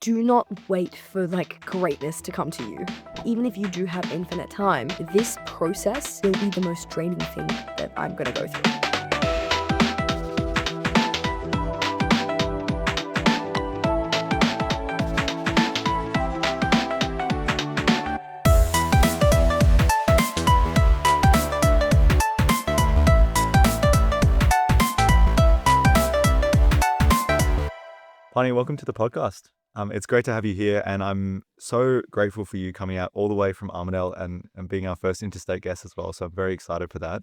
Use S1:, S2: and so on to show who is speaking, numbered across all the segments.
S1: do not wait for like greatness to come to you. Even if you do have infinite time, this process will be the most draining thing that I'm gonna go through.
S2: Pania, welcome to the podcast. It's great to have you here, and I'm so grateful for you coming out all the way from Armidale and being our first interstate guest as well. So I'm very excited for that.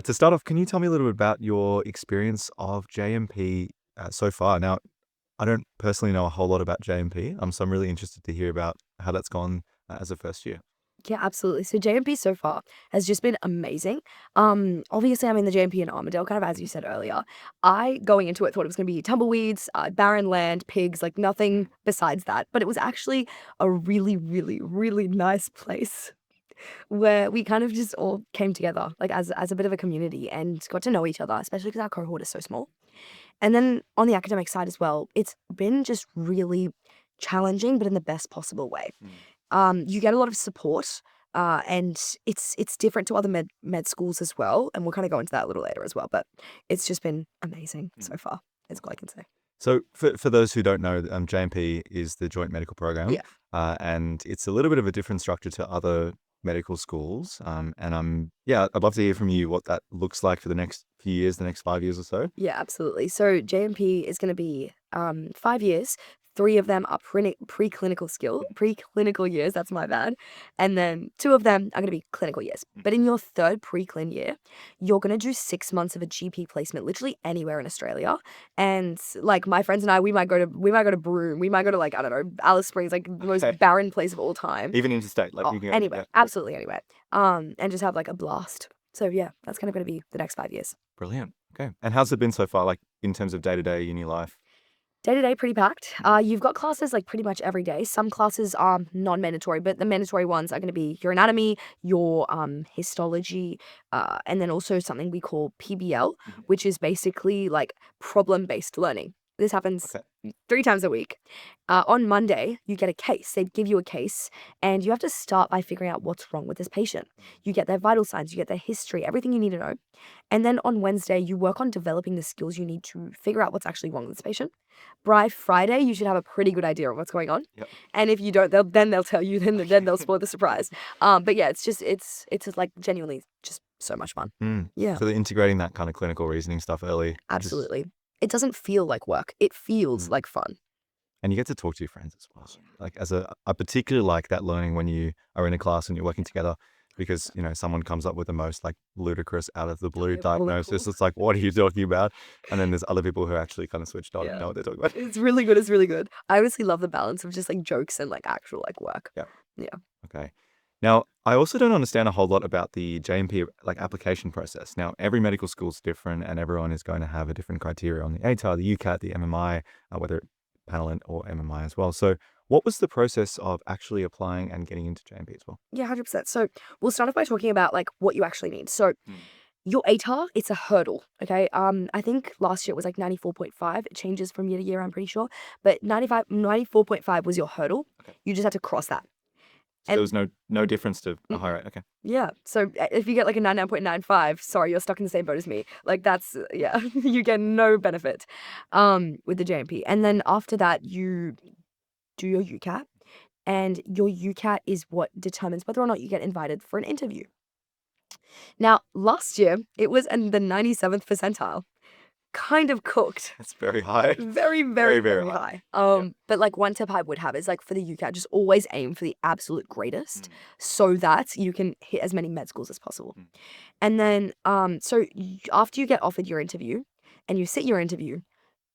S2: To start off, can you tell me a little bit about your experience of JMP so far? Now, I don't personally know a whole lot about JMP, so I'm really interested to hear about how that's gone as a first year.
S1: Yeah, absolutely. So JMP so far has just been amazing. Obviously I'm in the JMP in Armidale, kind of as you said earlier. I, going into it, thought it was going to be tumbleweeds, barren land, pigs, like nothing besides that. But it was actually a really, really, really nice place where we kind of just all came together, like as a bit of a community and got to know each other, especially because our cohort is so small. And then on the academic side as well, it's been just really challenging, but in the best possible way. You get a lot of support, and it's different to other med schools as well, and we'll kind of go into that a little later as well. But it's just been amazing so far. That's all I can say.
S2: So for those who don't know, JMP is the Joint Medical Program,
S1: Yeah.
S2: and it's a little bit of a different structure to other medical schools. I'd love to hear from you what that looks like for the next few years, the next 5 years or so.
S1: Yeah, absolutely. So JMP is going to be 5 years. 3 of them are preclinical years. That's my bad. And then 2 of them are going to be clinical years. But in your third preclin year, you're going to do 6 months of a GP placement, literally anywhere in Australia. And like my friends and I, we might go to Broome, we might go to like I don't know, Alice Springs, like the most barren place of all time.
S2: Even interstate, like you can go,
S1: anywhere, absolutely anywhere. And just have like a blast. So yeah, that's kind of going to be the next 5 years.
S2: Brilliant. Okay. And how's it been so far, like in terms of day-to-day uni life?
S1: Day-to-day, pretty packed. You've got classes like pretty much every day. Some classes are non-mandatory, but the mandatory ones are going to be your anatomy, your histology, and then also something we call PBL, which is basically like problem-based learning. This happens 3 times a week. On Monday, you get a case. They give you a case, and you have to start by figuring out what's wrong with this patient. You get their vital signs, you get their history, everything you need to know. And then on Wednesday, you work on developing the skills you need to figure out what's actually wrong with this patient. By Friday, you should have a pretty good idea of what's going on.
S2: Yep.
S1: And if you don't, they'll tell you. Then they'll spoil the surprise. But yeah, it's just like genuinely just so much fun. Yeah,
S2: So they're integrating that kind of clinical reasoning stuff early.
S1: absolutely. It doesn't feel like work. It feels like fun.
S2: And you get to talk to your friends as well. Like I particularly like that learning when you are in a class and you're working together, because someone comes up with the most like ludicrous out of the blue diagnosis. It's like, what are you talking about? And then there's other people who are actually kind of switched on and know what they're talking about.
S1: It's really good. It's really good. I honestly love the balance of just like jokes and like actual like work. Yeah.
S2: Okay. Now, I also don't understand a whole lot about the JMP like application process. Now, every medical school is different, and everyone is going to have a different criteria on the ATAR, the UCAT, the MMI, whether Panel or MMI as well. So what was the process of actually applying and getting into JMP as well?
S1: Yeah, 100%. So we'll start off by talking about like what you actually need. So your ATAR, it's a hurdle, okay? I think last year it was like 94.5. It changes from year to year, I'm pretty sure. But 94.5 was your hurdle.
S2: Okay.
S1: You just had to cross that.
S2: So there was no difference to a high rate. Okay.
S1: Yeah. So if you get like a 99.95, sorry, you're stuck in the same boat as me. Like that's, you get no benefit with the JMP. And then after that, you do your UCAT. And your UCAT is what determines whether or not you get invited for an interview. Now, last year, it was in the 97th percentile. Kind of cooked.
S2: That's very high.
S1: Very, very, very high. But like one tip I would have is like for the UCAT, just always aim for the absolute greatest so that you can hit as many med schools as possible. And then, after you get offered your interview and you sit your interview,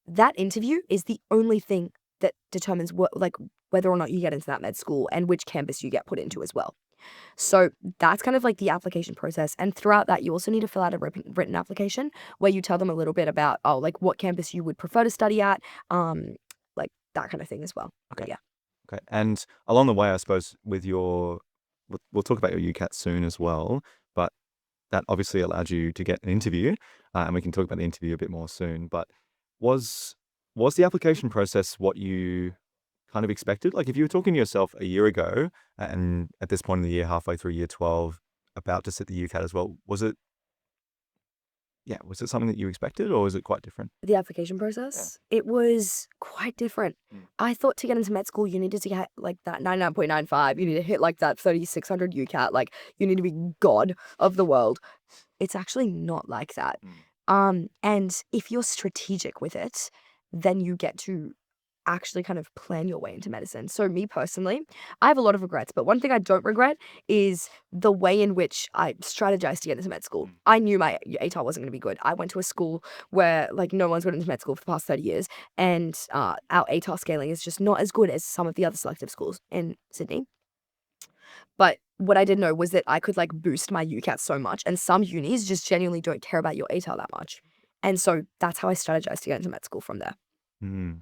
S1: that interview is the only thing that determines whether or not you get into that med school and which campus you get put into as well. So that's kind of like the application process. And throughout that, you also need to fill out a written application where you tell them a little bit about, like what campus you would prefer to study at, like that kind of thing as well.
S2: Okay.
S1: Yeah.
S2: Okay. And along the way, I suppose we'll talk about your UCAT soon as well, but that obviously allowed you to get an interview, and we can talk about the interview a bit more soon. But was the application process what you kind of expected? Like if you were talking to yourself a year ago and at this point in the year, halfway through year 12, about to sit the UCAT as well, was it something that you expected or was it quite different?
S1: The application
S2: Yeah.
S1: process, it was quite different.
S2: Mm.
S1: I thought to get into med school, you needed to get like that 99.95. You need to hit like that 3,600 UCAT. Like you need to be God of the world. It's actually not like that. And if you're strategic with it, then you get to actually kind of plan your way into medicine. So me personally, I have a lot of regrets, but one thing I don't regret is the way in which I strategized to get into med school. I knew my ATAR wasn't going to be good. I went to a school where like no one's got into med school for the past 30 years, and our ATAR scaling is just not as good as some of the other selective schools in Sydney. But what I didn't know was that I could like boost my UCAT so much, and some unis just genuinely don't care about your ATAR that much. And so that's how I strategized to get into med school from there.
S2: Mm.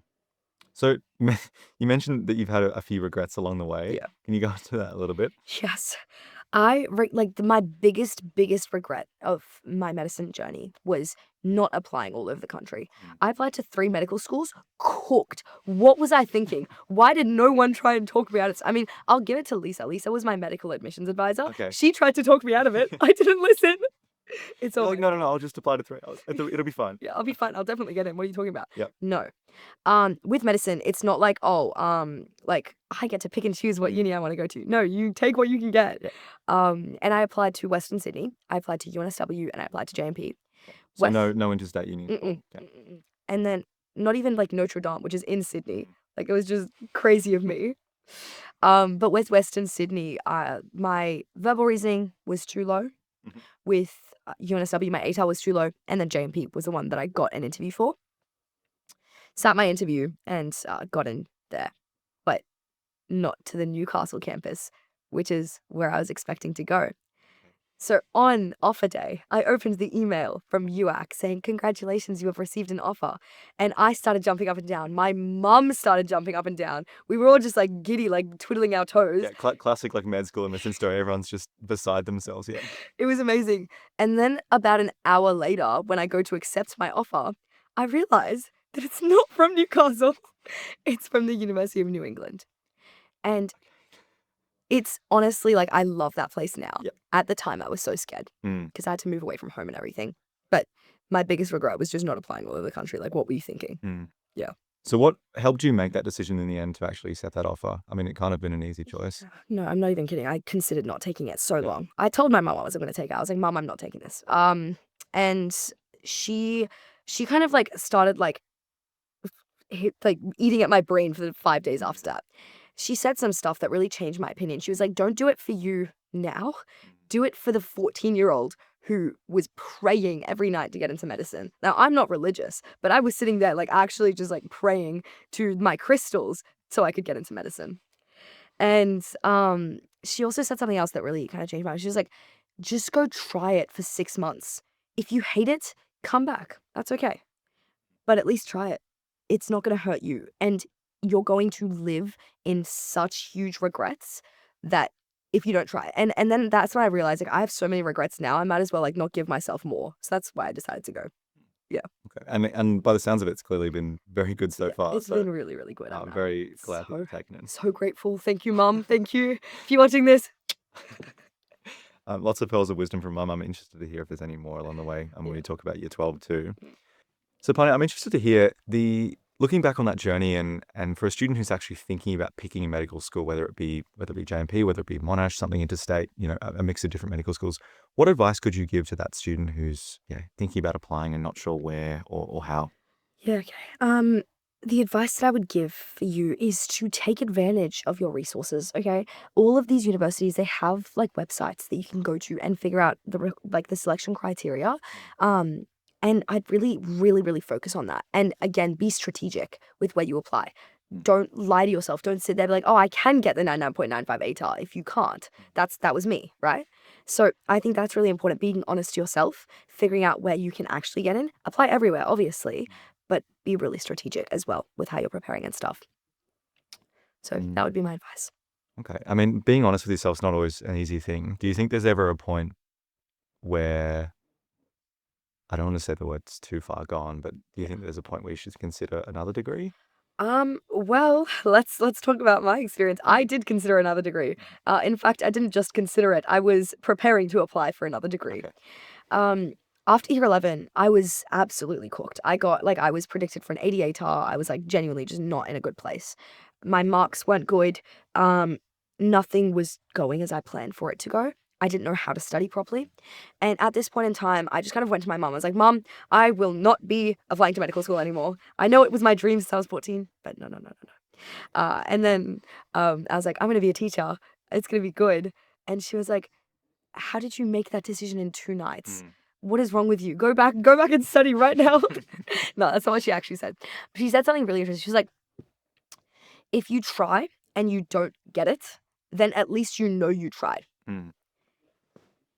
S2: So you mentioned that you've had a few regrets along the way.
S1: Yeah.
S2: Can you go into that a little bit?
S1: Yes. My biggest regret of my medicine journey was not applying all over the country. I applied to 3 medical schools, cooked. What was I thinking? Why did no one try and talk me out of it? I mean, I'll give it to Lisa. Lisa was my medical admissions advisor.
S2: Okay.
S1: She tried to talk me out of it. I didn't listen. It's
S2: You're
S1: all
S2: like, no, I'll just apply to 3. It'll be fine.
S1: Yeah, I'll be fine. I'll definitely get in. What are you talking about?
S2: Yep.
S1: No. With medicine, it's not like, like I get to pick and choose what uni I want to go to. No, you take what you can get.
S2: Yeah.
S1: And I applied to Western Sydney. I applied to UNSW and I applied to JMP.
S2: So no interstate uni.
S1: Mm-mm,
S2: Okay.
S1: mm-mm. And then not even like Notre Dame, which is in Sydney. Like it was just crazy of me. But with Western Sydney, my verbal reasoning was too low. With UNSW, my ATAR was too low, and then JMP was the one that I got an interview for. Sat my interview and got in there, but not to the Newcastle campus, which is where I was expecting to go. So on offer day, I opened the email from UAC saying, "Congratulations, you have received an offer." And I started jumping up and down. My mum started jumping up and down. We were all just like giddy, like twiddling our toes.
S2: Yeah, classic like med school admission story. Everyone's just beside themselves. Yeah.
S1: It was amazing. And then about an hour later, when I go to accept my offer, I realize that it's not from Newcastle. It's from the University of New England. And it's honestly like, I love that place now.
S2: Yep.
S1: At the time, I was so scared because I had to move away from home and everything. But my biggest regret was just not applying all over the country. Like, what were you thinking? Yeah.
S2: So what helped you make that decision in the end to actually accept that offer? I mean, it can't have been an easy choice.
S1: No, I'm not even kidding. I considered not taking it so long. I told my mom I wasn't going to take it. I was like, "Mom, I'm not taking this." And she kind of like started like eating at my brain for the 5 days after that. She said some stuff that really changed my opinion. She was like, "Don't do it for you now. Do it for the 14-year-old who was praying every night to get into medicine." Now, I'm not religious, but I was sitting there like actually just like praying to my crystals so I could get into medicine. And she also said something else that really kind of changed my mind. She was like, "Just go try it for 6 months. If you hate it, come back. That's okay. But at least try it. It's not going to hurt you. And you're going to live in such huge regrets that if you don't try it." And then that's when I realized like I have so many regrets now. I might as well like not give myself more. So that's why I decided to go. Yeah.
S2: Okay. And by the sounds of it, it's clearly been very good so far.
S1: It's been really, really good.
S2: I'm very glad that you've taken it.
S1: So grateful. Thank you, Mum. Thank you. If you're watching this.
S2: Lots of pearls of wisdom from Mum. I'm interested to hear if there's any more along the way. When we talk about year 12 too. So Pania, I'm interested to hear looking back on that journey and for a student who's actually thinking about picking a medical school, whether it be JMP, whether it be Monash, something interstate, a mix of different medical schools, what advice could you give to that student who's thinking about applying and not sure where or how?
S1: Yeah, okay. The advice that I would give for you is to take advantage of your resources, okay? All of these universities, they have like websites that you can go to and figure out the selection criteria. And I'd really, really, really focus on that. And again, be strategic with where you apply. Don't lie to yourself. Don't sit there and be like, "Oh, I can get the 99.95 ATAR," if you can't. That was me, right? So I think that's really important. Being honest to yourself, figuring out where you can actually get in. Apply everywhere, obviously, but be really strategic as well with how you're preparing and stuff. So that would be my advice.
S2: Okay. I mean, being honest with yourself is not always an easy thing. Do you think there's ever a point where, I don't want to say the word's too far gone, but do you think there's a point where you should consider another degree?
S1: Well, let's talk about my experience. I did consider another degree. In fact, I didn't just consider it. I was preparing to apply for another degree.
S2: Okay.
S1: Um, After year 11, I was absolutely cooked. I was predicted for an ATAR. I was like genuinely just not in a good place. My marks weren't good. Um, Nothing was going as I planned for it to go. I didn't know how to study properly. And at this point in time, I just kind of went to my mum. I was like, Mum, I will not be applying to medical school anymore. I know it was my dream since I was 14, but no, no, no, no, no. And then I was like, I'm going to be a teacher. It's going to be good. And she was like, how did you make that decision in 2 nights? What is wrong with you? Go back and study right now. No, that's not what she actually said. She said something really interesting. She was like, if you try and you don't get it, then at least you know you tried.
S2: Mm.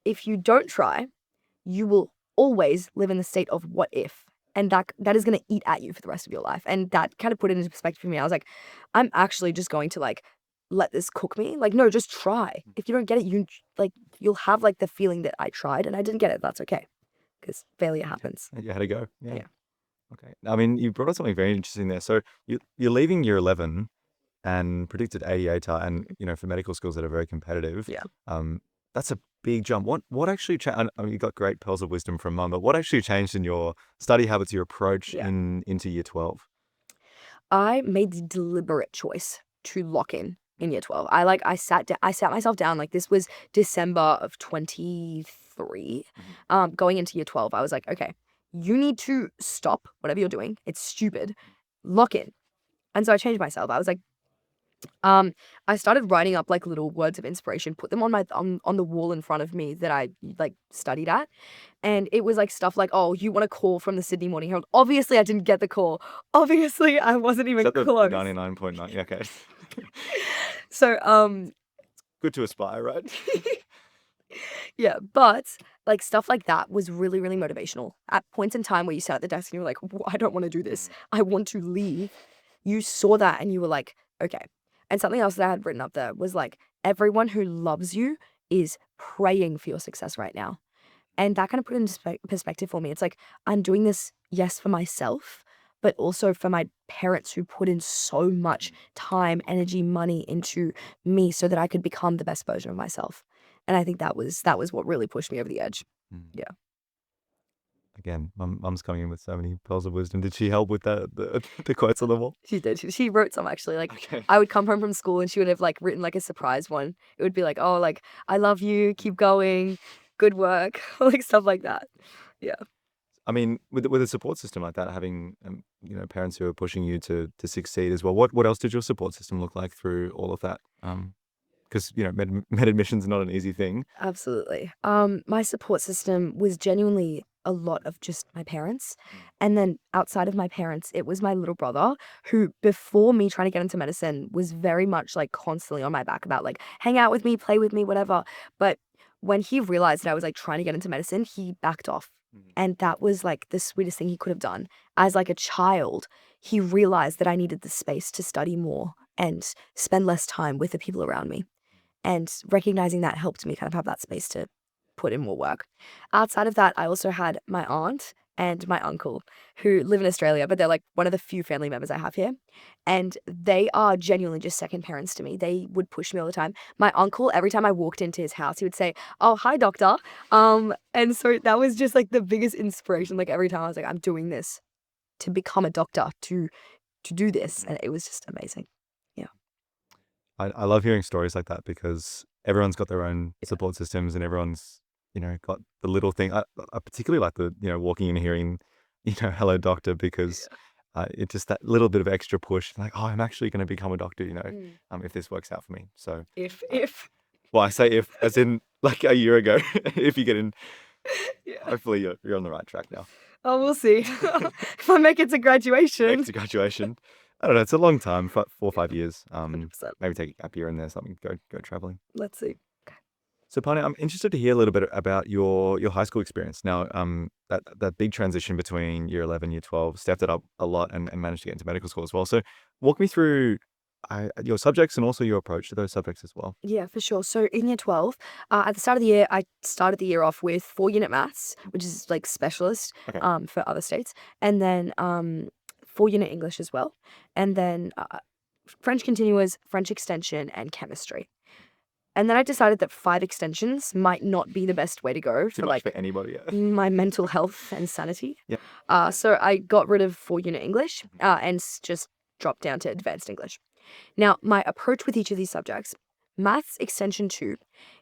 S1: If you don't try, you will always live in the state of what if. And that is going to eat at you for the rest of your life. And that kind of put it into perspective for me. I was like, I'm actually just going to like let this cook me. Like, no, just try. If you don't get it, you'll have like the feeling that I tried and I didn't get it. That's okay. Because failure happens.
S2: You had to go. Yeah.
S1: Yeah.
S2: Okay. I mean, you brought up something very interesting there. So you're leaving year 11 and predicted ATAR, and for medical schools that are very competitive.
S1: Yeah.
S2: That's a big jump. What actually changed? I mean, you got great pearls of wisdom from mum, but what actually changed in your study habits, your approach
S1: Yeah.
S2: into year 12?
S1: I made the deliberate choice to lock in year 12. I sat myself down, like this was December of 23. Going into year 12, I was like, okay, you need to stop whatever you're doing. It's stupid. Lock in. And so I changed myself. I was like, I started writing up like little words of inspiration, put them on on the wall in front of me that I like studied at. And it was like stuff like, oh, you want a call from the Sydney Morning Herald. Obviously I didn't get the call. Obviously I wasn't
S2: Is
S1: even
S2: that the
S1: close.
S2: 99.9? Okay.
S1: So
S2: Good to aspire, right?
S1: yeah, but like stuff like that was really, really motivational. At points in time where you sat at the desk and you were like, I don't want to do this. I want to leave. You saw that and you were like, okay. And something else that I had written up there was like, everyone who loves you is praying for your success right now. And that kind of put it into perspective for me. It's like, I'm doing this, yes, for myself, but also for my parents who put in so much time, energy, money into me so that I could become the best version of myself. And I think that was what really pushed me over the edge.
S2: Mm.
S1: Yeah.
S2: Again, mum's coming in with so many pearls of wisdom. Did she help with the quotes on the wall?
S1: She did. She wrote some actually. Like
S2: Okay.
S1: I would come home from school and she would have like written like a surprise one. It would be like, oh, like I love you, keep going, good work, like stuff like that. Yeah.
S2: I mean, with a support system like that, having parents who are pushing you to succeed as well. What else did your support system look like through all of that? Because med admission's not an easy thing.
S1: Absolutely. My support system was genuinely a lot of just my parents. And then outside of my parents, it was my little brother who, before me trying to get into medicine, was very much like constantly on my back about like, hang out with me, play with me, whatever. But when he realized that I was like trying to get into medicine, he backed off. And that was like the sweetest thing he could have done. As like a child, he realized that I needed the space to study more and spend less time with the people around me. And recognizing that helped me kind of have that space to put in more work. Outside of that, I also had my aunt and my uncle who live in Australia, but they're like one of the few family members I have here. And they are genuinely just second parents to me. They would push me all the time. My uncle, every time I walked into his house, he would say, oh, hi, doctor. And so that was just like the biggest inspiration. Like every time I was like, I'm doing this to become a doctor, to do this. And it was just amazing. Yeah.
S2: I love hearing stories like that because everyone's got their own support systems and everyone's, got the little thing. I particularly like the, walking in hearing, hello doctor, because it's just that little bit of extra push. Like, oh, I'm actually going to become a doctor, if this works out for me. So
S1: If.
S2: well, I say if, as in like a year ago, if you get in,
S1: Yeah.
S2: hopefully you're on the right track now.
S1: Oh, we'll see. If I make it to graduation.
S2: Make it to graduation. I don't know. It's a long time, 4 or 5 years.
S1: 100%.
S2: Maybe take a gap year in there, something. Go traveling.
S1: Let's see.
S2: So, Pania, I'm interested to hear a little bit about your high school experience. Now, that big transition between year 11, year 12, stepped it up a lot and managed to get into medical school as well. So, walk me through your subjects and also your approach to those subjects as well.
S1: Yeah, for sure. So in year 12, at the start of the year, I started the year off with 4-unit maths, which is like specialist
S2: Okay.
S1: for other states. And then 4-unit English as well, and then French continuous, French extension, and chemistry. And then I decided that 5 extensions might not be the best way to go
S2: Too
S1: for
S2: much
S1: like
S2: for anybody. Yeah.
S1: my mental health and sanity.
S2: Yeah.
S1: So I got rid of 4-unit English and just dropped down to advanced English. Now, my approach with each of these subjects, Maths Extension 2,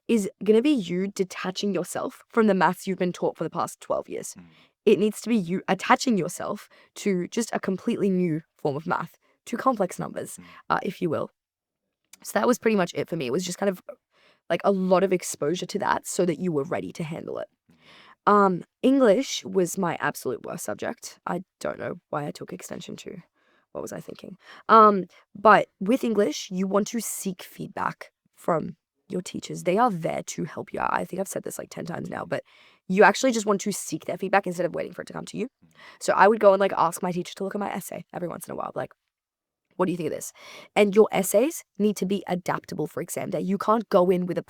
S1: is going to be you detaching yourself from the maths you've been taught for the past 12 years. It needs to be you attaching yourself to just a completely new form of math, to complex numbers, if you will. So that was pretty much it for me. It was just kind of like a lot of exposure to that so that you were ready to handle it. English was my absolute worst subject. I don't know why I took extension 2. What was I thinking? But with English, you want to seek feedback from your teachers. They are there to help you out. I think I've said this like 10 times now, but you actually just want to seek their feedback instead of waiting for it to come to you. So I would go and like ask my teacher to look at my essay every once in a while. Like, what do you think of this? And your essays need to be adaptable for exam day. You can't go in with a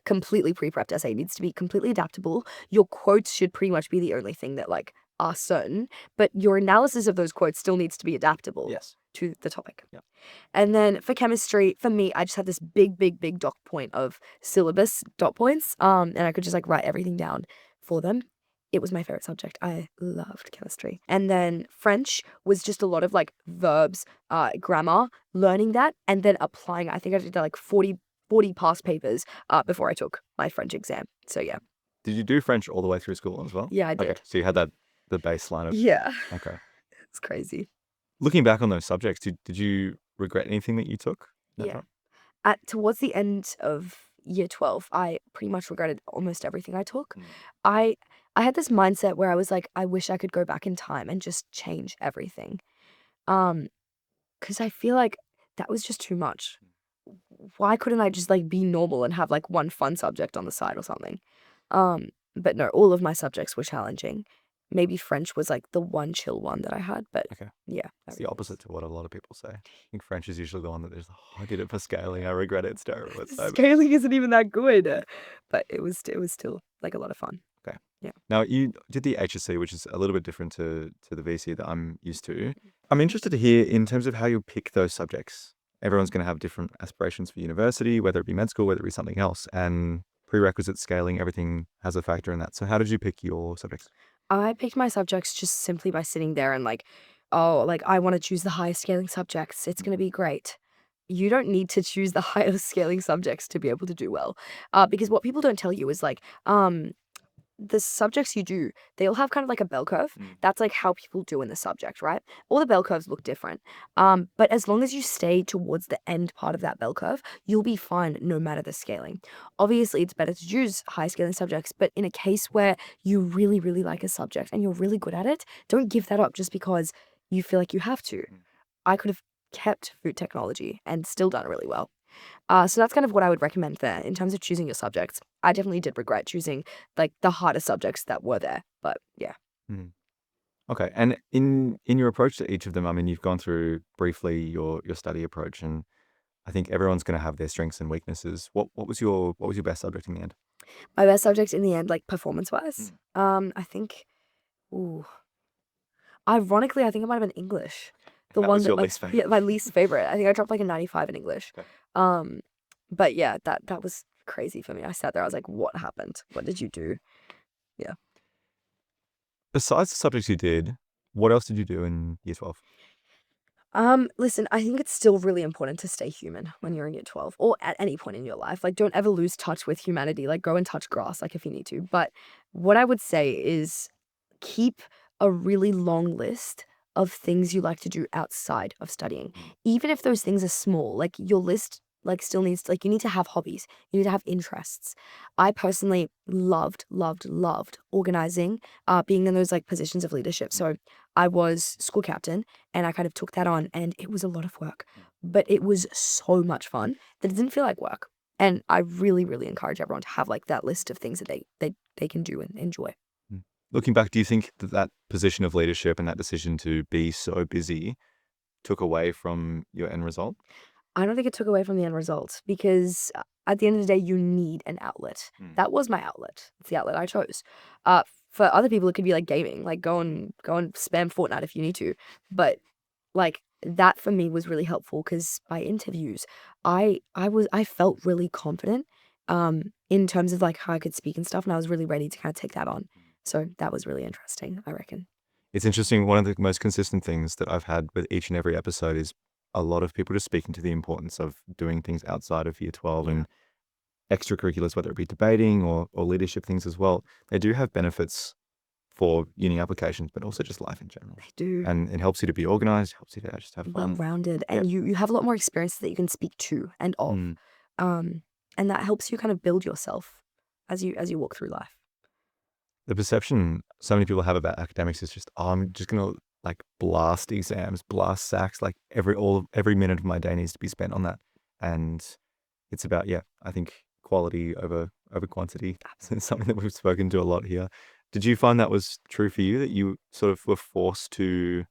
S1: completely pre-prepped essay. It needs to be completely adaptable. Your quotes should pretty much be the only thing that like are certain, but your analysis of those quotes still needs to be adaptable to the topic.
S2: Yeah.
S1: And then for chemistry, for me, I just had this big dot point of syllabus dot points. And I could just like write everything down for them. It was my favorite subject. I loved chemistry. And then French was just a lot of like verbs, grammar, learning that, and then applying. I think I did like 40 past papers before I took my French exam. So yeah.
S2: Did you do French all the way through school as well?
S1: Yeah, I did.
S2: Okay, so you had the baseline of.
S1: Yeah.
S2: Okay.
S1: It's crazy.
S2: Looking back on those subjects, did you regret anything that you took?
S1: Yeah. Towards the end of year 12, I pretty much regretted almost everything I took. I had this mindset where I was like, I wish I could go back in time and just change everything. Because I feel like that was just too much. Why couldn't I just like be normal and have like one fun subject on the side or something? But no, all of my subjects were challenging. Maybe French was like the one chill one that I had, but
S2: Okay.
S1: yeah.
S2: It's the opposite to what a lot of people say. I think French is usually the one that there's, oh, I did it for scaling. I regret it. It's terrible. It's so
S1: Scaling isn't even that good, but it was still like a lot of fun.
S2: Okay.
S1: Yeah.
S2: Now, you did the HSC, which is a little bit different to the VC that I'm used to. I'm interested to hear in terms of how you pick those subjects. Everyone's going to have different aspirations for university, whether it be med school, whether it be something else, and prerequisite scaling, everything has a factor in that. So how did you pick your subjects?
S1: I picked my subjects just simply by sitting there and like, oh, like I want to choose the highest scaling subjects. It's going to be great. You don't need to choose the highest scaling subjects to be able to do well. Because what people don't tell you is like, the subjects you do, they'll have kind of like a bell curve. That's like how people do in the subject, right? All the bell curves look different. But as long as you stay towards the end part of that bell curve, you'll be fine no matter the scaling. Obviously, it's better to choose high scaling subjects, but in a case where you really, really like a subject and you're really good at it, don't give that up just because you feel like you have to. I could have kept food technology and still done really well. So that's kind of what I would recommend there in terms of choosing your subjects. I definitely did regret choosing like the harder subjects that were there, but yeah.
S2: Okay. And in your approach to each of them, I mean, you've gone through briefly your study approach, and I think everyone's going to have their strengths and weaknesses. What was your best subject in the end?
S1: My best subject in the end, like performance wise, I think, ooh, ironically, I think it might have been English. The
S2: That
S1: one
S2: was
S1: that
S2: your
S1: my,
S2: least favorite.
S1: yeah, my least favorite. I think I dropped like a 95 in English.
S2: Okay.
S1: But yeah, that was crazy for me. I sat there, I was like, what happened? What did you do? Yeah.
S2: Besides the subjects you did, what else did you do in year 12?
S1: Listen, I think it's still really important to stay human when you're in year 12 or at any point in your life. Like, don't ever lose touch with humanity. Like, go and touch grass, like, if you need to. But what I would say is keep a really long list of things you like to do outside of studying. Even if those things are small, like, your list, like, still needs, like, you need to have hobbies. You need to have interests. I personally loved organizing, being in those, like, positions of leadership. So I was school captain and I kind of took that on and it was a lot of work, but it was so much fun that it didn't feel like work. And I really, really encourage everyone to have like that list of things that they can do and enjoy.
S2: Looking back, do you think that position of leadership and that decision to be so busy took away from your end result?
S1: I don't think it took away from the end result because at the end of the day, you need an outlet. That was my outlet. It's the outlet I chose. For other people, it could be like gaming, like go and spam Fortnite if you need to. But like that for me was really helpful because by interviews, I felt really confident in terms of like how I could speak and stuff, and I was really ready to kind of take that on. So that was really interesting, I reckon.
S2: It's interesting. One of the most consistent things that I've had with each and every episode is a lot of people just speaking to the importance of doing things outside of year 12
S1: Yeah.
S2: and extracurriculars, whether it be debating or leadership things as well. They do have benefits for uni applications, but also just life in general.
S1: They do.
S2: And it helps you to be organized, helps you to just have fun.
S1: Well-rounded,
S2: Yeah.
S1: and you have a lot more experiences that you can speak to and of.
S2: Mm.
S1: And that helps you kind of build yourself as you walk through life.
S2: The perception so many people have about academics is just, oh, I'm just gonna like blast exams, blast SACs, like every minute of my day needs to be spent on that. And it's about, yeah, I think quality over quantity. It's something that we've spoken to a lot here. Did you find that was true for you, that you sort of were forced to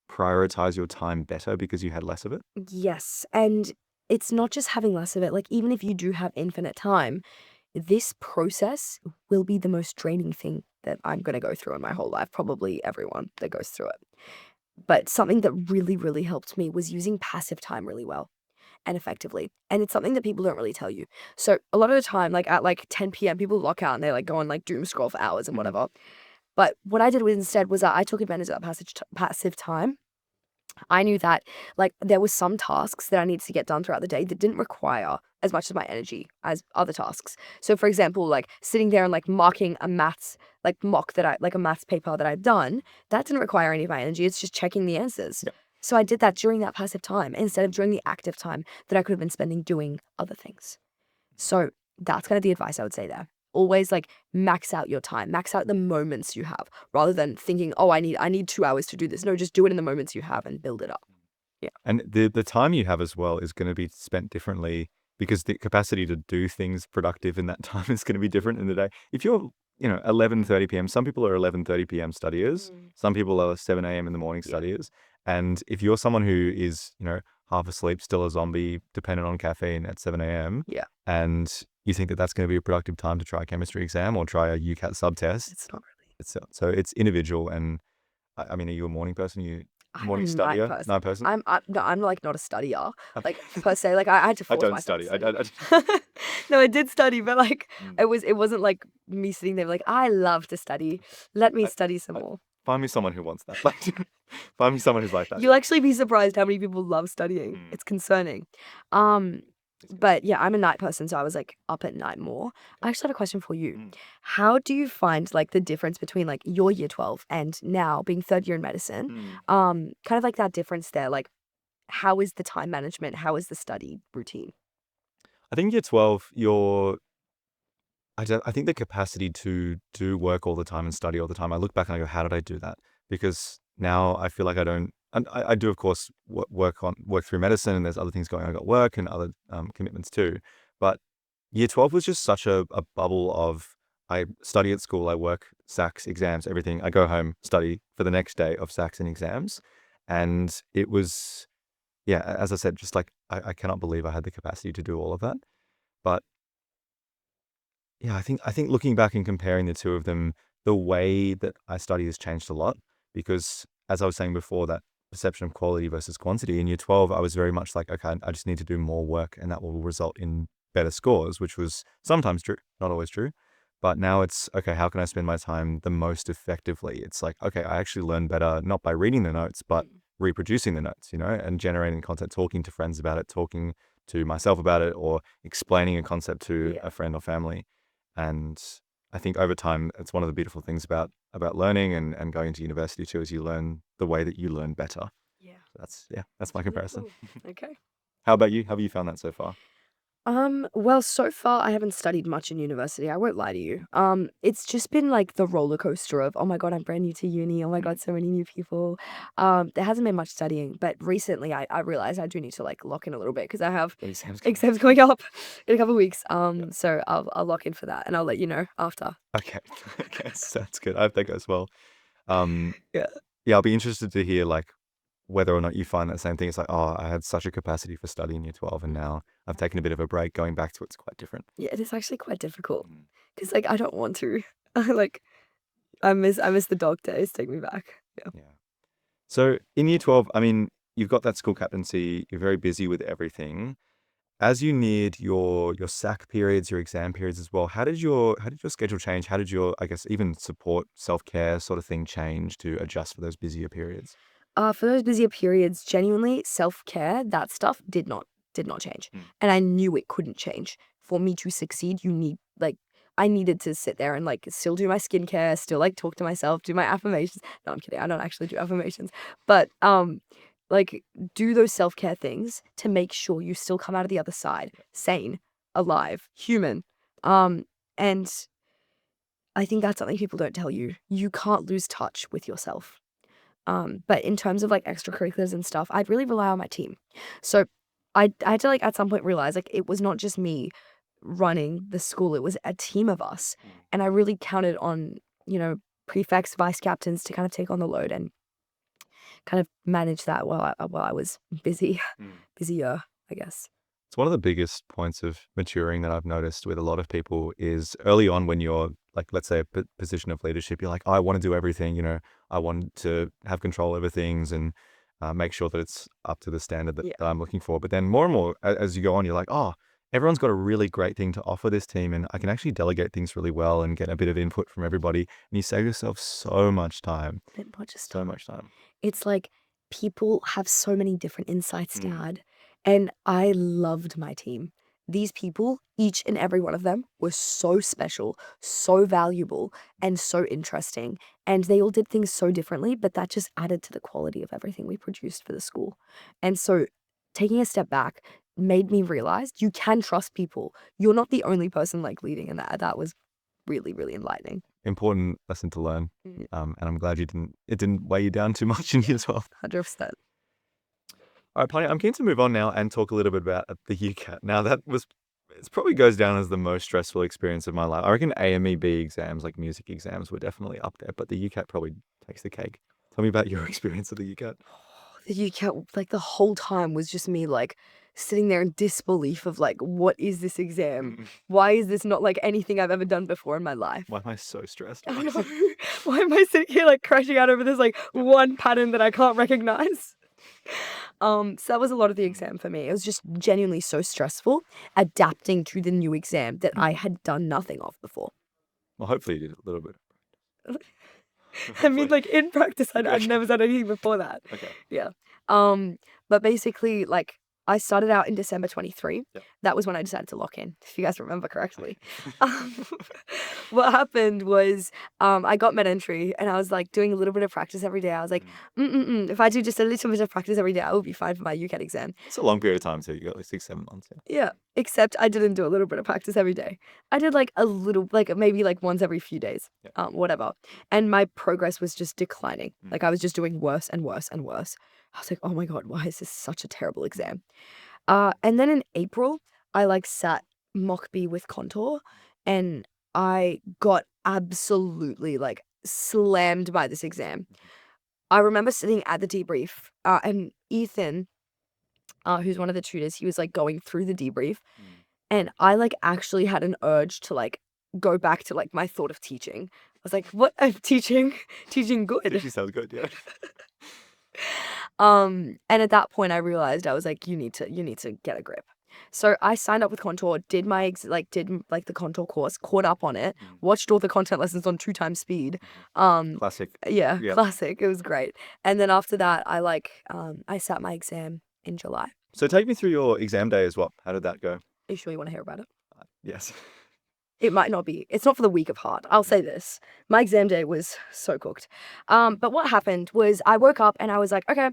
S2: prioritize your time better because you had less of it?
S1: Yes, and it's not just having less of it. Like even if you do have infinite time, this process will be the most draining thing that I'm going to go through in my whole life, probably everyone that goes through it. But something that really, really helped me was using passive time really well and effectively. And it's something that people don't really tell you. So a lot of the time, like at like 10 p.m., people lock out and they like go on like doom scroll for hours and whatever. But what I did instead was that I took advantage of that passive time. I knew that like there was some tasks that I needed to get done throughout the day that didn't require as much of my energy as other tasks. So for example, like sitting there and like marking a maths like mock that I like a maths paper that I've done, that didn't require any of my energy. It's just checking the answers.
S2: Yep.
S1: So I did that during that passive time instead of during the active time that I could have been spending doing other things. So that's kind of the advice I would say there. Always like max out your time, max out the moments you have rather than thinking, oh, I need 2 hours to do this. No, just do it in the moments you have and build it up. Yeah.
S2: And the time you have as well is going to be spent differently because the capacity to do things productive in that time is going to be different in the day. If you're, 11:30 p.m., some people are 11:30 p.m. studiers, some people are 7 a.m. in the morning
S1: Yeah.
S2: studiers. And if you're someone who is, half asleep, still a zombie, dependent on caffeine at 7 a.m.,
S1: Yeah.
S2: and you think that that's going to be a productive time to try a chemistry exam or try a UCAT subtest,
S1: It's not really.
S2: so it's individual. And I mean, are you a morning person? You
S1: I'm
S2: morning
S1: a night
S2: studier?
S1: person.
S2: Night person?
S1: I'm like not a studier, like per se. Like I had to
S2: I
S1: force
S2: don't
S1: myself
S2: study.
S1: to study. No, I did study, but like it wasn't like me sitting there like I love to study. Let me
S2: I-
S1: study some
S2: I-
S1: more.
S2: Find me someone who wants that. Like, find me someone who's like that.
S1: You'll actually be surprised how many people love studying.
S2: Mm.
S1: It's concerning. Um, but yeah, I'm a night person, so I was like up at night more. I actually had a question for you.
S2: Mm.
S1: How do you find like the difference between like your year 12 and now being third year in medicine? Kind of like that difference there. Like, how is the time management? How is the study routine?
S2: I think year 12, I think the capacity to do work all the time and study all the time, I look back and I go, how did I do that? Because now I feel like I don't, and I do, of course, work through medicine, and there's other things going on. I got work and other commitments too. But year 12 was just such a bubble of, I study at school, I work, SACs, exams, everything. I go home, study for the next day of SACs and exams. And it was, yeah, as I said, just like, I cannot believe I had the capacity to do all of that. But yeah, I think looking back and comparing the two of them, the way that I study has changed a lot because, as I was saying before, that perception of quality versus quantity in year 12, I was very much like, okay, I just need to do more work and that will result in better scores, which was sometimes true, not always true. But now it's, okay, how can I spend my time the most effectively? It's like, okay, I actually learn better, not by reading the notes, but reproducing the notes, and generating content, talking to friends about it, talking to myself about it, or explaining a concept to
S1: Yeah.
S2: a friend or family. And I think over time, it's one of the beautiful things about learning and going to university too, is you learn the way that you learn better.
S1: Yeah.
S2: That's my
S1: Really
S2: comparison.
S1: cool. Okay.
S2: How about you? How have you found that so far?
S1: Well, so far I haven't studied much in university. I won't lie to you. It's just been like the roller coaster of, oh my God, I'm brand new to uni. Oh my God, so many new people. There hasn't been much studying, but recently I realized I do need to like lock in a little bit because I have exams coming up in a couple of weeks. So I'll lock in for that and I'll let you know after.
S2: Okay. Okay, sounds good. I hope that goes well. Um,
S1: Yeah.
S2: yeah, I'll be interested to hear like whether or not you find that same thing. It's like, oh, I had such a capacity for studying year 12 and now I've taken a bit of a break. Going back to it's quite different.
S1: Yeah, it is actually quite difficult because like I don't want to. Like I miss the dog days. Take me back. Yeah.
S2: Yeah. So in year 12, I mean, you've got that school captaincy, you're very busy with everything. As you neared your SAC periods, your exam periods as well, how did your schedule change? How did your, I guess, even support, self-care sort of thing change to adjust for those busier periods?
S1: For those busier periods, genuinely self-care, that stuff did not change.
S2: Mm.
S1: And I knew it couldn't change. For me to succeed, I needed to sit there and like still do my skincare, still like talk to myself, do my affirmations. No, I'm kidding. I don't actually do affirmations. But like do those self-care things to make sure you still come out of the other side sane, alive, human. And I think that's something people don't tell you. You can't lose touch with yourself. But in terms of like extracurriculars and stuff, I'd really rely on my team. So I had to like at some point realize like it was not just me running the school, it was a team of us.
S2: Mm.
S1: And I really counted on, prefects, vice captains to kind of take on the load and kind of manage that while I was busy,
S2: Mm.
S1: busier, I guess.
S2: It's one of the biggest points of maturing that I've noticed with a lot of people is early on when you're like, let's say, a position of leadership, you're like, I want to do everything, I want to have control over things and make sure that it's up to the standard that,
S1: Yeah.
S2: that I'm looking for. But then more and more as you go on, you're like, oh, everyone's got a really great thing to offer this team and I can actually delegate things really well and get a bit of input from everybody. And you save yourself so much time,
S1: But not just
S2: so much time.
S1: it's like people have so many different insights to
S2: Mm.
S1: add. And I loved my team. These people, each and every one of them, were so special, so valuable, and so interesting. And they all did things so differently, but that just added to the quality of everything we produced for the school. And so taking a step back made me realize you can trust people. You're not the only person like leading in that. That was really, really enlightening.
S2: Important lesson to learn.
S1: Mm.
S2: And I'm glad it didn't weigh you down too much in year 12.
S1: 100%.
S2: All right, Pania, I'm keen to move on now and talk a little bit about the UCAT. Now, it probably goes down as the most stressful experience of my life. I reckon AMEB exams, like music exams, were definitely up there, but the UCAT probably takes the cake. Tell me about your experience of the UCAT.
S1: The UCAT, like the whole time was just me like sitting there in disbelief of like, what is this exam?
S2: Mm.
S1: Why is this not like anything I've ever done before in my life?
S2: Why am I so stressed?
S1: I know. Why am I sitting here like crashing out over this like one pattern that I can't recognize? So that was a lot of the exam for me. It was just genuinely so stressful adapting to the new exam that I had done nothing of before.
S2: Well, hopefully you did a little bit.
S1: I mean,
S2: Hopefully.
S1: like in practice, I'd
S2: Okay.
S1: never done anything before that.
S2: Okay.
S1: Yeah. But basically, like I started out in December 23.
S2: Yep.
S1: That was when I decided to lock in, if you guys remember correctly. What happened was I got med entry and I was like doing a little bit of practice every day. I was like, if I do just a little bit of practice every day, I will be fine for my UCAT exam.
S2: It's a long period of time too. You got like 6-7 months. Yeah.
S1: Yeah, except I didn't do a little bit of practice every day. I did like a little, like maybe like once every few days,
S2: Yeah.
S1: whatever. And my progress was just declining.
S2: Mm.
S1: Like I was just doing worse and worse and worse. I was like, oh my God, why is this such a terrible exam? And then in April, I like sat mock B with contour and I got absolutely like slammed by this exam. I remember sitting at the debrief and Ethan, who's one of the tutors, he was like going through the debrief and I like actually had an urge to like go back to like my thought of teaching. I was like, what? I'm teaching good.
S2: She sounds good. Yeah.
S1: And at that point I realized I was like, you need to get a grip. So I signed up with Contour, did the Contour course, caught up on it, watched all the content lessons on 2x speed.
S2: Classic.
S1: Yeah,
S2: Yep.
S1: classic. It was great. And then after that, I sat my exam in July.
S2: So take me through your exam day as well. How did that go?
S1: Are you sure you want to hear about it?
S2: Yes.
S1: It might not be. It's not for the weak of heart. I'll say this. My exam day was so cooked. But what happened was I woke up and I was like, okay,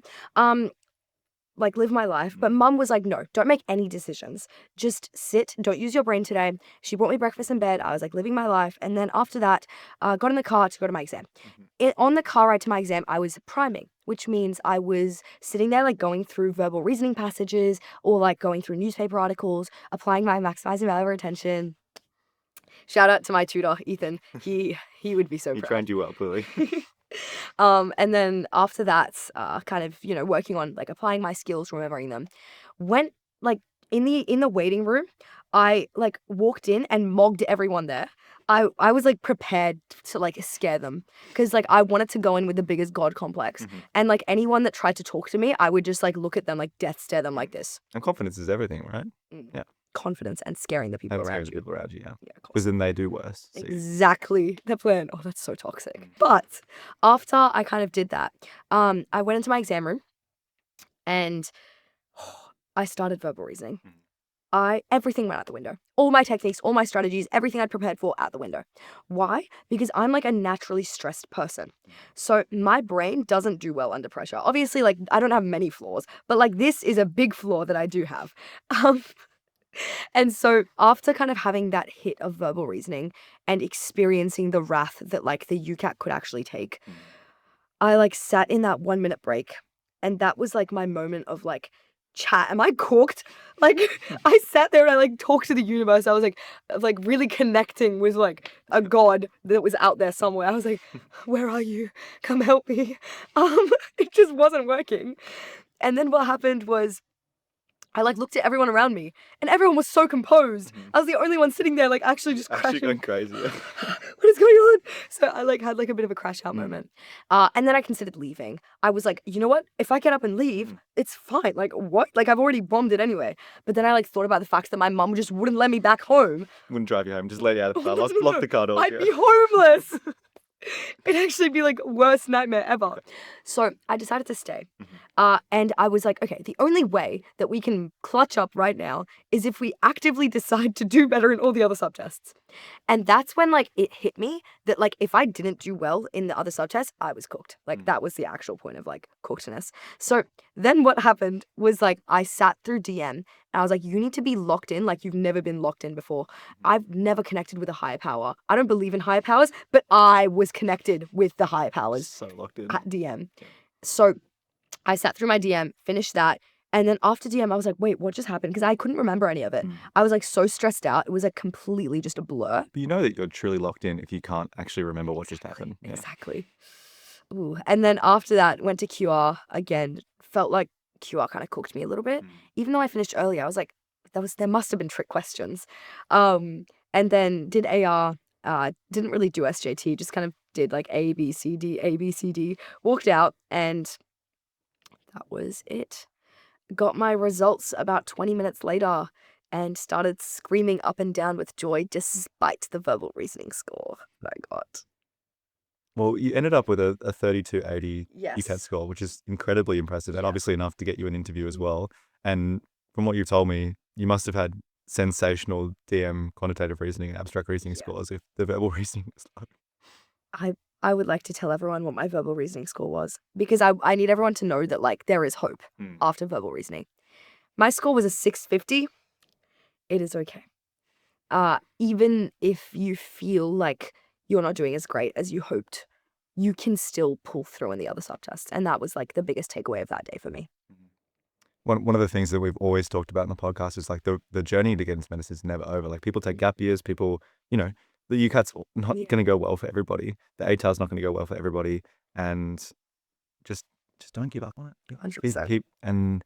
S1: like live my life. But mum was like, no, don't make any decisions. Just sit. Don't use your brain today. She brought me breakfast in bed. I was like living my life. And then after that, got in the car to go to my exam. On the car ride to my exam, I was priming, which means I was sitting there like going through verbal reasoning passages or like going through newspaper articles, applying my maximizing value of attention. Shout out to my tutor, Ethan. He would be so
S2: He
S1: proud.
S2: trained you well, clearly.
S1: And then after that, kind of, working on like applying my skills, remembering them. Went like in the waiting room, I like walked in and mogged everyone there. I was like prepared to like scare them because like I wanted to go in with the biggest god complex. And like anyone that tried to talk to me, I would just like look at them, like death stare them like this.
S2: And confidence is everything, right? Yeah.
S1: Confidence and scaring the people
S2: And scaring
S1: around
S2: the
S1: you.
S2: people around you, yeah.
S1: Yeah,
S2: Because then they do worse. So
S1: exactly the plan. Oh, that's so toxic. But after I kind of did that, I went into my exam room and I started verbal reasoning. Everything went out the window. All my techniques, all my strategies, everything I'd prepared for out the window. Why? Because I'm like a naturally stressed person. So my brain doesn't do well under pressure. Obviously, like I don't have many flaws, but like this is a big flaw that I do have. And so after kind of having that hit of verbal reasoning and experiencing the wrath that like the UCAT could actually take, I like sat in that 1 minute break and that was like my moment of like chat. Am I cooked? Like I sat there and I like talked to the universe. I was like really connecting with like a god that was out there somewhere. I was like, where are you? Come help me. It just wasn't working. And then what happened was I like looked at everyone around me and everyone was so composed. I was the only one sitting there like actually just
S2: actually
S1: crashing.
S2: going crazy. Yeah.
S1: What is going on? So I like had like a bit of a crash out moment. And then I considered leaving. I was like, you know what? If I get up and leave, it's fine. Like what? Like I've already bombed it anyway. But then I like thought about the fact that my mum just wouldn't let me back home.
S2: Wouldn't drive you home, just let you out of the car,
S1: No, no,
S2: lock
S1: no.
S2: the car doors.
S1: I'd
S2: Yeah.
S1: be homeless. It'd actually be like worst nightmare ever. So I decided to stay. And I was like, okay, the only way that we can clutch up right now is if we actively decide to do better in all the other subtests. And that's when like it hit me that like if I didn't do well in the other subtests, I was cooked. Like that was the actual point of like cookedness. So then what happened was like I sat through DM and I was like, you need to be locked in like you've never been locked in before. I've never connected with a higher power. I don't believe in higher powers, but I was connected with the higher powers
S2: So locked in.
S1: at DM. So I sat through my DM, finished that, and then after DM, I was like, wait, what just happened? Because I couldn't remember any of it. I was like so stressed out. It was like completely just a blur.
S2: But you know that you're truly locked in if you can't actually remember what just happened. Yeah.
S1: Exactly. Ooh. And then after that, went to QR again. Felt like QR kind of cooked me a little bit. Even though I finished early, I was like, there must have been trick questions. And then did AR. Didn't really do SJT. Just kind of did like A B C D. Walked out and that was it. Got my results about 20 minutes later and started screaming up and down with joy despite the verbal reasoning score that I got.
S2: Well, you ended up with a 3280
S1: Yes.
S2: UCAT score, which is incredibly impressive and obviously enough to get you an interview as well. And from what you've told me, you must have had sensational DM quantitative reasoning and abstract reasoning scores if the verbal reasoning was low.
S1: I would like to tell everyone what my verbal reasoning score was because I need everyone to know that like there is hope after verbal reasoning. My score was a 650. It is okay. Even if you feel like you're not doing as great as you hoped, you can still pull through in the other subtests. And that was like the biggest takeaway of that day for me.
S2: One of the things that we've always talked about in the podcast is like the journey to get into medicine is never over. Like people take gap years, people, you know, the UCAT's not going to go well for everybody. The ATAR's not going to go well for everybody. And just don't give up on it.
S1: 100%.
S2: And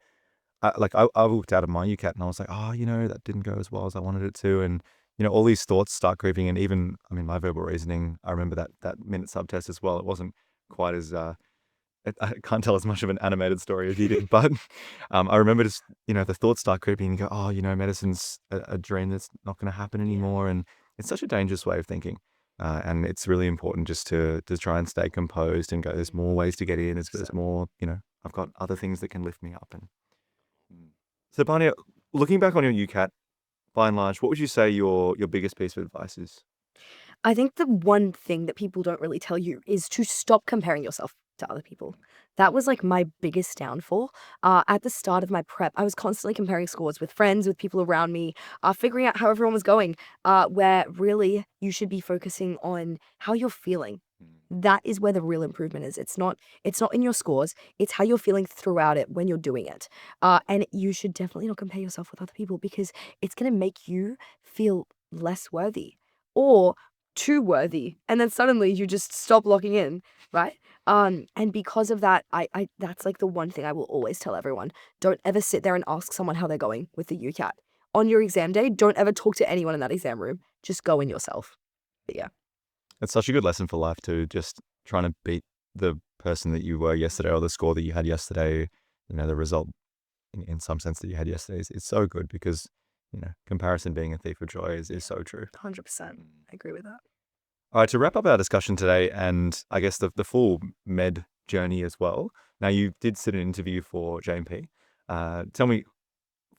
S2: I walked out of my UCAT and I was like, oh, you know, that didn't go as well as I wanted it to. And, you know, all these thoughts start creeping in. Even, I mean, my verbal reasoning, I remember that minute subtest as well. It wasn't quite as, I can't tell as much of an animated story as you did, but I remember just, you know, the thoughts start creeping and you go, oh, you know, medicine's a dream that's not going to happen anymore. And it's such a dangerous way of thinking. And it's really important just to try and stay composed and go, there's more ways to get in. There's more, you know, I've got other things that can lift me up. And so, Pania, looking back on your UCAT, by and large, what would you say your biggest piece of advice is?
S1: I think the one thing that people don't really tell you is to stop comparing yourself to other people. That was like my biggest downfall. At the start of my prep, I was constantly comparing scores with friends, with people around me, figuring out how everyone was going, where really you should be focusing on how you're feeling. That is where the real improvement is. It's not in your scores. It's how you're feeling throughout it when you're doing it. And you should definitely not compare yourself with other people because it's going to make you feel less worthy or too worthy. And then suddenly you just stop locking in, right? And because of that, I that's like the one thing I will always tell everyone. Don't ever sit there and ask someone how they're going with the UCAT. on your exam day, don't ever talk to anyone in that exam room. Just go in yourself. But yeah.
S2: It's such a good lesson for life too, just trying to beat the person that you were yesterday or the score that you had yesterday, the result in some sense that you had yesterday is so good because, comparison being a thief of joy is so true.
S1: 100%. I agree with that.
S2: All right, to wrap up our discussion today and I guess the full med journey as well. Now, you did sit an interview for JMP. Tell me,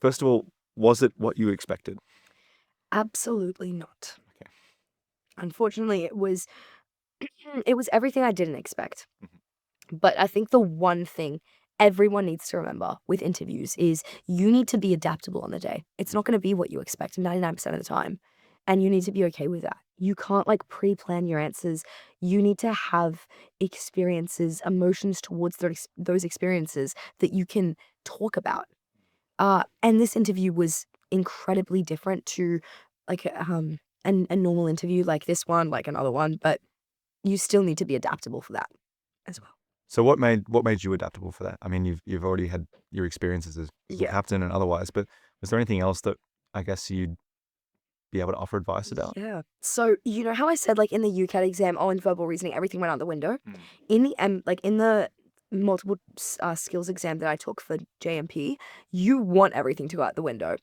S2: first of all, was it what you expected?
S1: Absolutely not.
S2: Okay.
S1: Unfortunately, it was everything I didn't expect.
S2: Mhm.
S1: But I think the one thing everyone needs to remember with interviews is you need to be adaptable on the day. It's not going to be what you expect 99% of the time. And you need to be okay with that. You can't like pre-plan your answers. You need to have experiences, emotions towards those experiences that you can talk about. And this interview was incredibly different to like a normal interview like this one, like another one, but you still need to be adaptable for that as well.
S2: So what made you adaptable for that? I mean, you've already had your experiences as a
S1: Yeah.
S2: captain and otherwise, but was there anything else that I guess you'd be able to offer advice about?
S1: Yeah. So, you know how I said like in the UCAT exam, in verbal reasoning, everything went out the window?
S2: Mm.
S1: In the multiple skills exam that I took for JMP, you want everything to go out the window.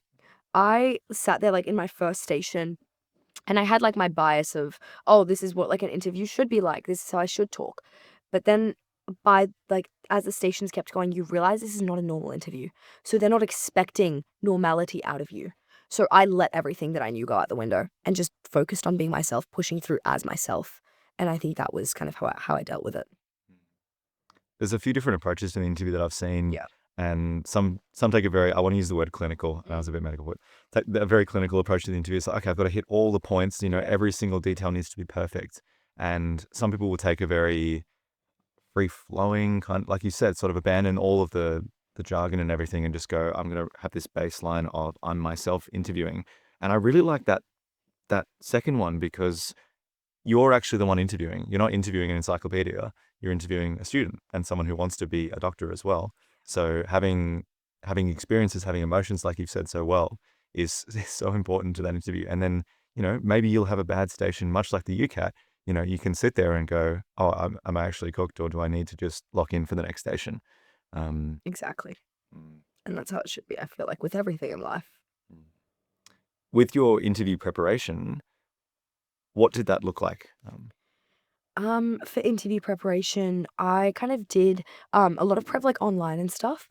S1: I sat there like in my first station and I had like my bias of, oh, this is what like an interview should be like. This is how I should talk. But then by like as the stations kept going, you realize this is not a normal interview. So they're not expecting normality out of you. So I let everything that I knew go out the window and just focused on being myself, pushing through as myself. And I think that was kind of how I dealt with it.
S2: There's a few different approaches to the interview that I've seen,
S1: Yeah.
S2: and some take a very, I want to use the word clinical, and I was a bit medical, but take a very clinical approach to the interview. It's like, okay, I've got to hit all the points, every single detail needs to be perfect. And some people will take a very free flowing kind, like you said, sort of abandon all of the jargon and everything and just go, I'm going to have this baseline of I'm myself interviewing. And I really like that second one because you're actually the one interviewing. You're not interviewing an encyclopedia. You're interviewing a student and someone who wants to be a doctor as well. So having experiences, having emotions, like you've said so well, is so important to that interview. And then, maybe you'll have a bad station, much like the UCAT. You can sit there and go, oh, am I actually cooked, or do I need to just lock in for the next station?
S1: Exactly.
S2: Mm.
S1: And that's how it should be, I feel like, with everything in life.
S2: With your interview preparation, what did that look like?
S1: For interview preparation, I kind of did a lot of prep like online and stuff.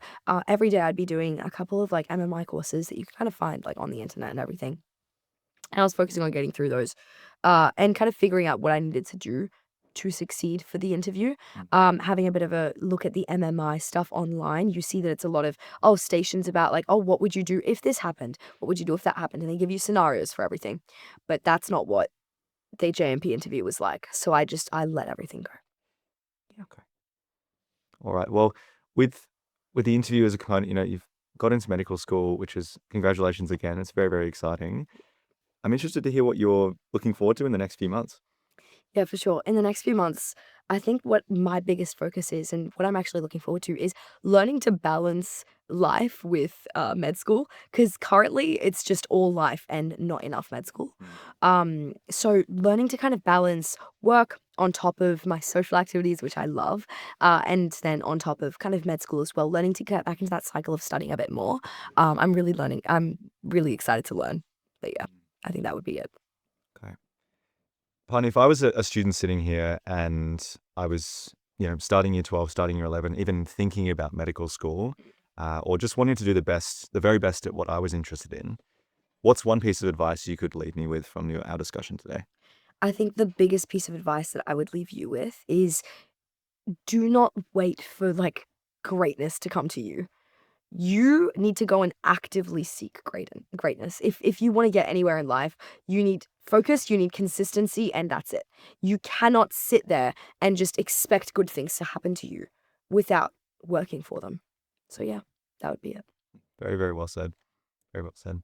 S1: Every day I'd be doing a couple of like MMI courses that you can kind of find like on the internet and everything. And I was focusing on getting through those, and kind of figuring out what I needed to do to succeed for the interview. Having a bit of a look at the MMI stuff online, you see that it's a lot of stations about like, oh, what would you do if this happened? What would you do if that happened? And they give you scenarios for everything, but that's not what the JMP interview was like. So I let everything go. Yeah.
S2: Okay. All right. Well, with the interview as a kind, you've got into medical school, which is congratulations again. It's very, very exciting. I'm interested to hear what you're looking forward to in the next few months.
S1: Yeah, for sure. In the next few months, I think what my biggest focus is and what I'm actually looking forward to is learning to balance life with med school because currently it's just all life and not enough med school. So learning to kind of balance work on top of my social activities, which I love, and then on top of kind of med school as well, learning to get back into that cycle of studying a bit more. I'm really excited to learn. But yeah, I think that would be it.
S2: Okay. Pun, if I was a student sitting here and I was, starting year 12, starting year 11, even thinking about medical school, or just wanting to do the very best at what I was interested in, what's one piece of advice you could leave me with from our discussion today?
S1: I think the biggest piece of advice that I would leave you with is do not wait for like greatness to come to you. You need to go and actively seek greatness. If you want to get anywhere in life, you need focus, you need consistency, and that's it. You cannot sit there and just expect good things to happen to you without working for them. So yeah, that would be it.
S2: Very, very well said. Very well said.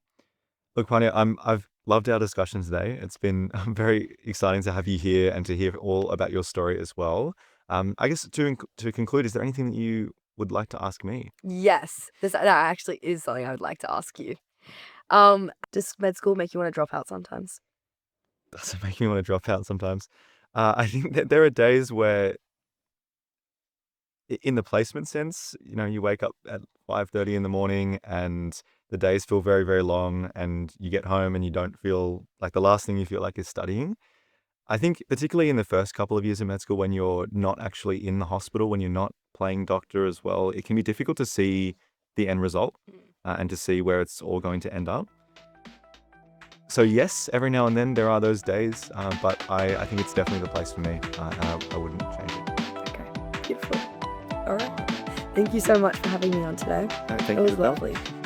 S2: Look, Pania, I've loved our discussion today. It's been very exciting to have you here and to hear all about your story as well. I guess to conclude, is there anything that you would like to ask me?
S1: Yes, that actually is something I would like to ask you. Does med school make you want to drop out sometimes?
S2: Does it make me want to drop out sometimes? I think that there are days where in the placement sense, you wake up at 5:30 in the morning and the days feel very, very long and you get home and you don't feel like the last thing you feel like is studying. I think particularly in the first couple of years of med school when you're not actually in the hospital, when you're not playing doctor as well, it can be difficult to see the end result and to see where it's all going to end up. So yes, every now and then there are those days, but I think it's definitely the place for me, and I wouldn't change it.
S1: Okay, beautiful. All right. Thank you so much for having me on today.
S2: Thank
S1: It
S2: you
S1: was
S2: as well.
S1: lovely.